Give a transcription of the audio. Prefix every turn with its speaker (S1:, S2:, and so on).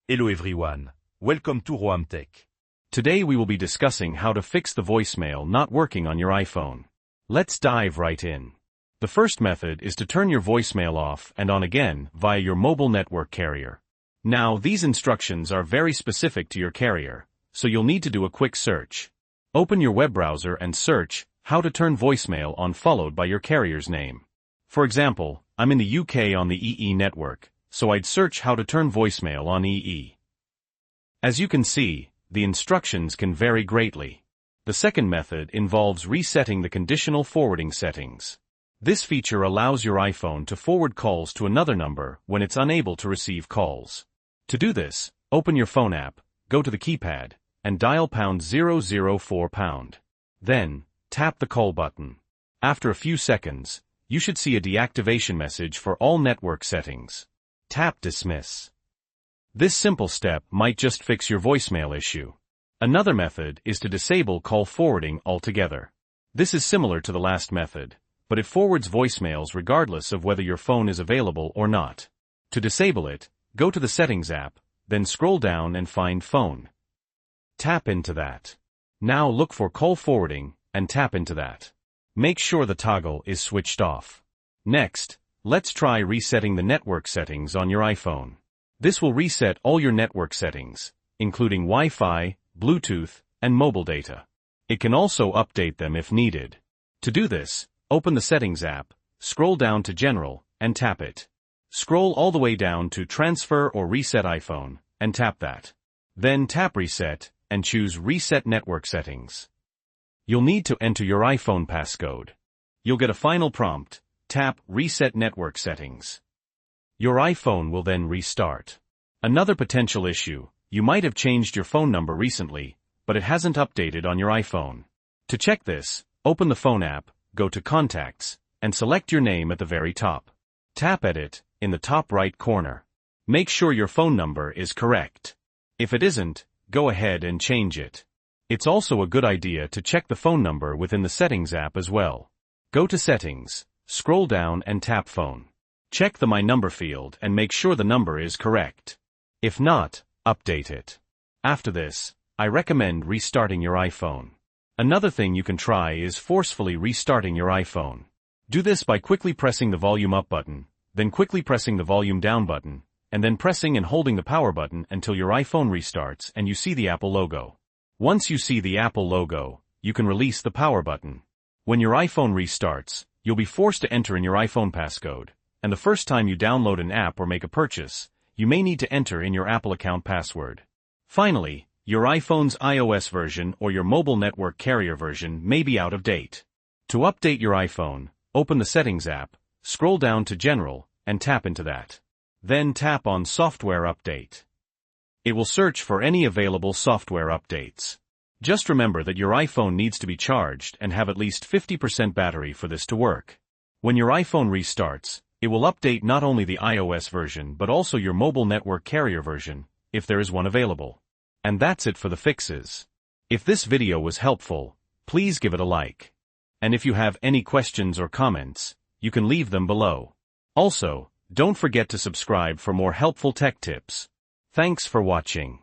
S1: Hello everyone, welcome to Roam Tech.
S2: Today we will be discussing how to fix the voicemail not working on your iPhone. Let's dive right in. The first method is to turn your voicemail off and on again via your mobile network carrier. Now, these instructions are very specific to your carrier, so you'll need to do a quick search. Open your web browser and search how to turn voicemail on followed by your carrier's name. For example, I'm in the UK on the EE network, so I'd search how to turn voicemail on EE. As you can see, the instructions can vary greatly. The second method involves resetting the conditional forwarding settings. This feature allows your iPhone to forward calls to another number when it's unable to receive calls. To do this, open your phone app, go to the keypad, and dial #004#. Then, tap the call button. After a few seconds, you should see a deactivation message for all network settings. Tap Dismiss. This simple step might just fix your voicemail issue. Another method is to disable call forwarding altogether. This is similar to the last method, but it forwards voicemails regardless of whether your phone is available or not. To disable it, go to the Settings app, then scroll down and find Phone. Tap into that. Now look for call forwarding and tap into that. Make sure the toggle is switched off. Next, let's try resetting the network settings on your iPhone. This will reset all your network settings, including Wi-Fi, Bluetooth, and mobile data. It can also update them if needed. To do this, open the Settings app, scroll down to General, and tap it. Scroll all the way down to Transfer or Reset iPhone, and tap that. Then tap Reset, and choose Reset Network Settings. You'll need to enter your iPhone passcode. You'll get a final prompt, tap Reset Network Settings. Your iPhone will then restart. Another potential issue, you might have changed your phone number recently, but it hasn't updated on your iPhone. To check this, open the phone app, go to Contacts, and select your name at the very top. Tap Edit in the top right corner. Make sure your phone number is correct. If it isn't, go ahead and change it. It's also a good idea to check the phone number within the Settings app as well. Go to Settings, scroll down and tap Phone. Check the My Number field and make sure the number is correct. If not, update it. After this, I recommend restarting your iPhone. Another thing you can try is forcefully restarting your iPhone. Do this by quickly pressing the volume up button, then quickly pressing the volume down button, and then pressing and holding the power button until your iPhone restarts and you see the Apple logo. Once you see the Apple logo, you can release the power button. When your iPhone restarts, you'll be forced to enter in your iPhone passcode, and the first time you download an app or make a purchase, you may need to enter in your Apple account password. Finally, your iPhone's iOS version or your mobile network carrier version may be out of date. To update your iPhone, open the Settings app, scroll down to General, and tap into that. Then tap on Software Update. It will search for any available software updates. Just remember that your iPhone needs to be charged and have at least 50% battery for this to work. When your iPhone restarts, it will update not only the iOS version but also your mobile network carrier version, if there is one available. And that's it for the fixes. If this video was helpful, please give it a like. And if you have any questions or comments, you can leave them below. Also, don't forget to subscribe for more helpful tech tips. Thanks for watching.